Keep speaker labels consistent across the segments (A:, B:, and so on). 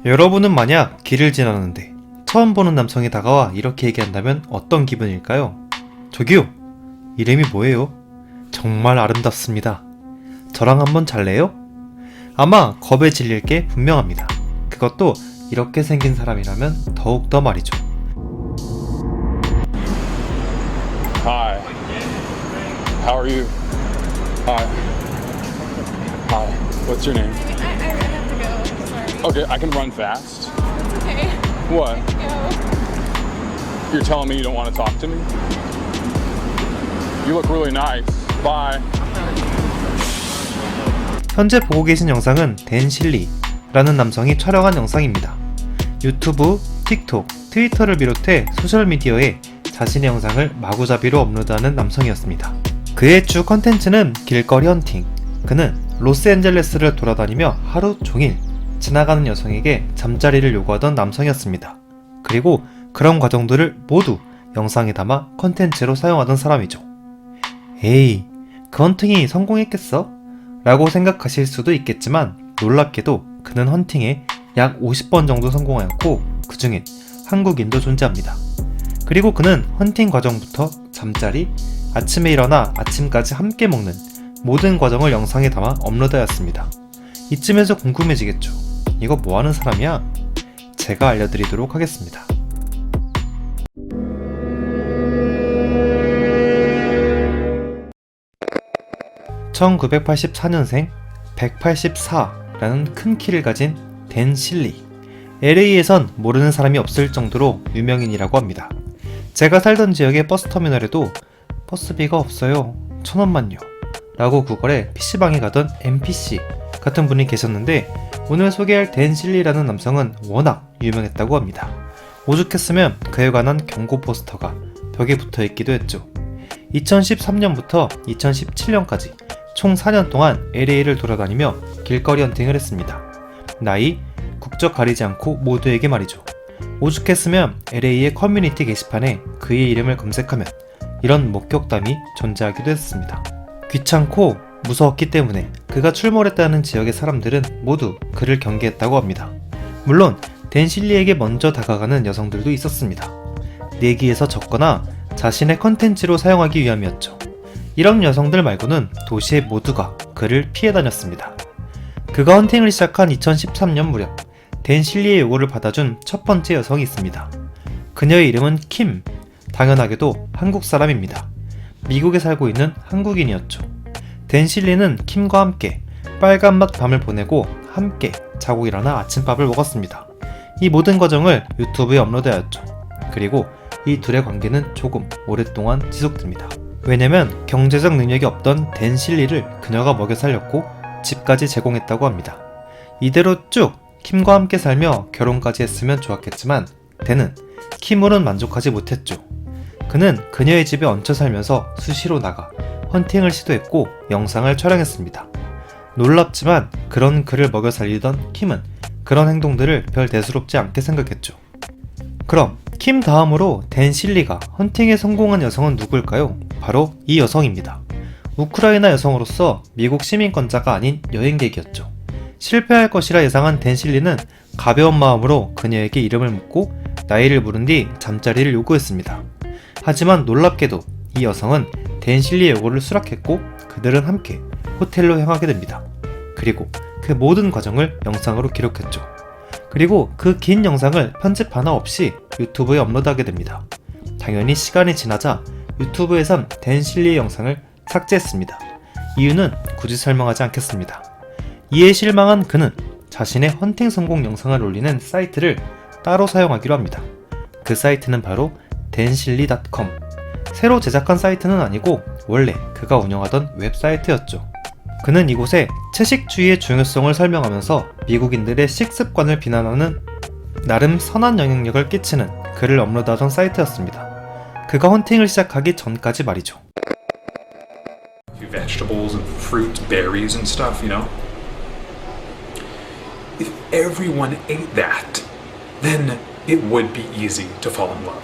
A: 여러분은 만약 길을 지나는데 처음 보는 남성이 다가와 이렇게 얘기한다면 어떤 기분일까요? 저기요, 이름이 뭐예요? 정말 아름답습니다. 저랑 한번 잘래요? 아마 겁에 질릴 게 분명합니다. 그것도 이렇게 생긴 사람이라면 더욱더 말이죠.
B: Hi. How are you? Hi. Hi. What's your name?
C: I really have to go. Sorry.
B: Okay, I can run fast.
C: It's okay.
B: What?
C: Go.
B: You're telling me you don't want to talk to me? You look really nice. Bye.
A: 현재 보고 계신 영상은 댄 실리라는 남성이 촬영한 영상입니다. 유튜브, 틱톡, 트위터를 비롯해 소셜미디어에 자신의 영상을 마구잡이로 업로드하는 남성이었습니다. 그의 주 컨텐츠는 길거리 헌팅. 그는 로스앤젤레스를 돌아다니며 하루 종일 지나가는 여성에게 잠자리를 요구하던 남성이었습니다. 그리고 그런 과정들을 모두 영상에 담아 컨텐츠로 사용하던 사람이죠. 에이, 그 헌팅이 성공했겠어? 라고 생각하실 수도 있겠지만 놀랍게도 그는 헌팅에 약 50번 정도 성공하였고 그 중엔 한국인도 존재합니다. 그리고 그는 헌팅 과정부터 잠자리, 아침에 일어나 아침까지 함께 먹는 모든 과정을 영상에 담아 업로드하였습니다. 이쯤에서 궁금해지겠죠. 이거 뭐하는 사람이야? 제가 알려드리도록 하겠습니다. (1984년생) 184라는 큰 키를 가진 댄 실리. LA에선 모르는 사람이 없을 정도로 유명인이라고 합니다. 제가 살던 지역의 버스터미널에도 버스비가 없어요, 1,000원만요 라고 구걸해 PC방에 가던 NPC 같은 분이 계셨는데 오늘 소개할 댄 실리라는 남성은 워낙 유명했다고 합니다. 오죽했으면 그에 관한 경고 포스터가 벽에 붙어있기도 했죠. 2013년부터 2017년까지 총 4년 동안 LA를 돌아다니며 길거리 헌팅을 했습니다. 나이, 국적 가리지 않고 모두에게 말이죠. 오죽했으면 LA의 커뮤니티 게시판에 그의 이름을 검색하면 이런 목격담이 존재하기도 했습니다. 귀찮고 무서웠기 때문에 그가 출몰했다는 지역의 사람들은 모두 그를 경계했다고 합니다. 물론 댄 실리에게 먼저 다가가는 여성들도 있었습니다. 내기에서 졌거나 자신의 컨텐츠로 사용하기 위함이었죠. 이런 여성들 말고는 도시의 모두가 그를 피해 다녔습니다. 그가 헌팅을 시작한 2013년 무렵 댄 실리의 요구를 받아준 첫 번째 여성이 있습니다. 그녀의 이름은 킴. 당연하게도 한국 사람입니다. 미국에 살고 있는 한국인이었죠. 댄 실리는 킴과 함께 빨간맛 밤을 보내고 함께 자고 일어나 아침밥을 먹었습니다. 이 모든 과정을 유튜브에 업로드하였죠. 그리고 이 둘의 관계는 조금 오랫동안 지속됩니다. 왜냐면 경제적 능력이 없던 댄 실리를 그녀가 먹여 살렸고 집까지 제공했다고 합니다. 이대로 쭉 킴과 함께 살며 결혼까지 했으면 좋았겠지만 댄은 킴으로는 만족하지 못했죠. 그는 그녀의 집에 얹혀 살면서 수시로 나가 헌팅을 시도했고 영상을 촬영했습니다. 놀랍지만 그런 그를 먹여 살리던 킴은 그런 행동들을 별 대수롭지 않게 생각했죠. 그럼 킴 다음으로 댄 실리가 헌팅에 성공한 여성은 누구일까요? 바로 이 여성입니다. 우크라이나 여성으로서 미국 시민권자가 아닌 여행객이었죠. 실패할 것이라 예상한 댄 실리는 가벼운 마음으로 그녀에게 이름을 묻고 나이를 물은 뒤 잠자리를 요구했습니다. 하지만 놀랍게도 이 여성은 댄 실리의 요구를 수락했고 그들은 함께 호텔로 향하게 됩니다. 그리고 그 모든 과정을 영상으로 기록했죠. 그리고 그 긴 영상을 편집 하나 없이 유튜브에 업로드하게 됩니다. 당연히 시간이 지나자 유튜브에선 댄 실리의 영상을 삭제했습니다. 이유는 굳이 설명하지 않겠습니다. 이에 실망한 그는 자신의 헌팅 성공 영상을 올리는 사이트를 따로 사용하기로 합니다. 그 사이트는 바로 dansilly.com. 새로 제작한 사이트는 아니고 원래 그가 운영하던 웹사이트였죠. 그는 이곳에 채식주의의 중요성을 설명하면서 미국인들의 식습관을 비난하는 나름 선한 영향력을 끼치는 글을 업로드하던 사이트였습니다. 그가 헌팅을 시작하기 전까지 말이죠.
D: Vegetables and fruits, berries and stuff, you know? If everyone ate that, then it would be easy to fall in love.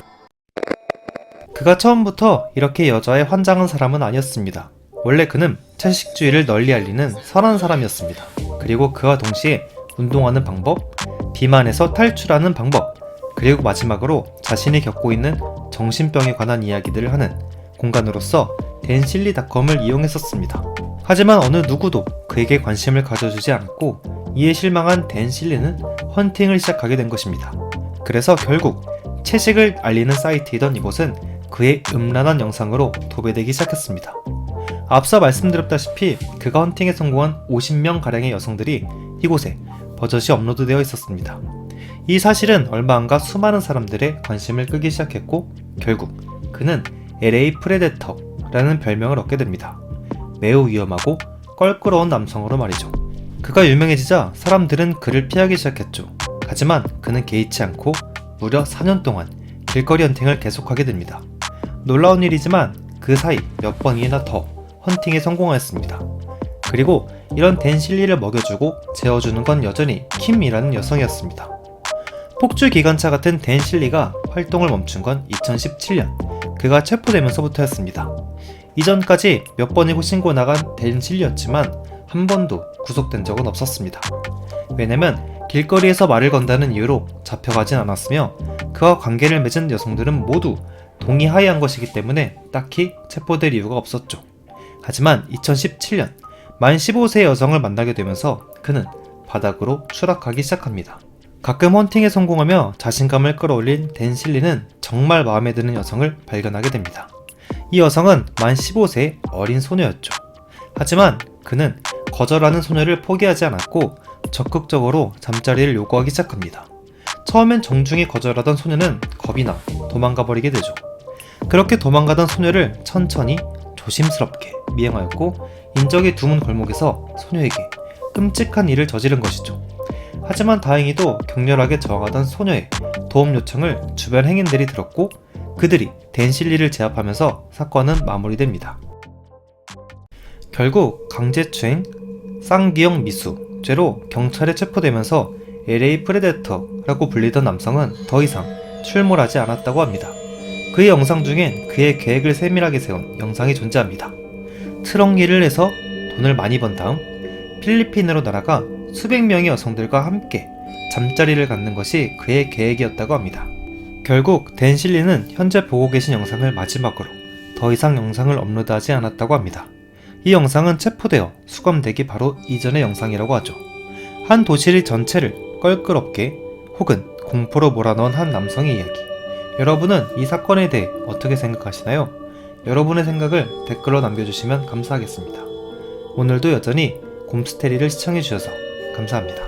A: 그가 처음부터 이렇게 여자에 환장한 사람은 아니었습니다. 원래 그는 채식주의를 널리 알리는 선한 사람이었습니다. 그리고 그와 동시에 운동하는 방법, 비만에서 탈출하는 방법, 그리고 마지막으로 자신이 겪고 있는 정신병에 관한 이야기들을 하는 공간으로서 댄실리닷컴을 이용했었습니다. 하지만 어느 누구도 그에게 관심을 가져주지 않았고 이에 실망한 댄실리는 헌팅을 시작하게 된 것입니다. 그래서 결국 채식을 알리는 사이트이던 이곳은 그의 음란한 영상으로 도배되기 시작했습니다. 앞서 말씀드렸다시피 그가 헌팅에 성공한 50명가량의 여성들이 이곳에 버젓이 업로드되어 있었습니다. 이 사실은 얼마 안가 수많은 사람들의 관심을 끄기 시작했고 결국 그는 LA 프레데터라는 별명을 얻게 됩니다. 매우 위험하고 껄끄러운 남성으로 말이죠. 그가 유명해지자 사람들은 그를 피하기 시작했죠. 하지만 그는 개의치 않고 무려 4년 동안 길거리 헌팅을 계속하게 됩니다. 놀라운 일이지만 그 사이 몇 번이나 더 헌팅에 성공하였습니다. 그리고 이런 댄실리를 먹여주고 재워주는 건 여전히 킴이라는 여성이었습니다. 폭주 기관차 같은 댄실리가 활동을 멈춘 건 2017년 그가 체포되면서부터였습니다. 이전까지 몇 번이고 신고 나간 댄실리였지만 한 번도 구속된 적은 없었습니다. 왜냐면 길거리에서 말을 건다는 이유로 잡혀가진 않았으며 그와 관계를 맺은 여성들은 모두 동의하에 것이기 때문에 딱히 체포될 이유가 없었죠. 하지만 2017년 만 15세의 여성을 만나게 되면서 그는 바닥으로 추락하기 시작합니다. 가끔 헌팅에 성공하며 자신감을 끌어올린 댄실리는 정말 마음에 드는 여성을 발견하게 됩니다. 이 여성은 만 15세의 어린 소녀였죠. 하지만 그는 거절하는 소녀를 포기하지 않았고 적극적으로 잠자리를 요구하기 시작합니다. 처음엔 정중히 거절하던 소녀는 겁이 나 도망가 버리게 되죠. 그렇게 도망가던 소녀를 천천히 조심스럽게 미행하였고 인적이 드문 골목에서 소녀에게 끔찍한 일을 저지른 것이죠. 하지만 다행히도 격렬하게 저항하던 소녀의 도움 요청을 주변 행인들이 들었고 그들이 댄실리를 제압하면서 사건은 마무리됩니다. 결국 강제추행, 쌍기형 미수 죄로 경찰에 체포되면서 LA 프레데터라고 불리던 남성은 더 이상 출몰하지 않았다고 합니다. 그의 영상 중엔 그의 계획을 세밀하게 세운 영상이 존재합니다. 트럭 일을 해서 돈을 많이 번 다음 필리핀으로 날아가 수백 명의 여성들과 함께 잠자리를 갖는 것이 그의 계획이었다고 합니다. 결국 댄실리는 현재 보고 계신 영상을 마지막으로 더 이상 영상을 업로드하지 않았다고 합니다. 이 영상은 체포되어 수감되기 바로 이전의 영상이라고 하죠. 한 도시 전체를 껄끄럽게 혹은 공포로 몰아넣은 한 남성의 이야기. 여러분은 이 사건에 대해 어떻게 생각하시나요? 여러분의 생각을 댓글로 남겨주시면 감사하겠습니다. 오늘도 여전히 곰스테리를 시청해주셔서 감사합니다.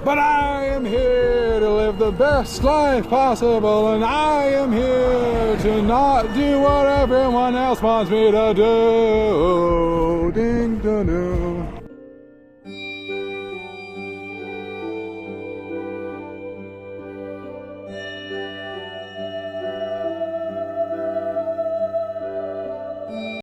B: But I am here to live the best life possible, and I am here to not do what everyone else wants me to do. Ding, ding, ding.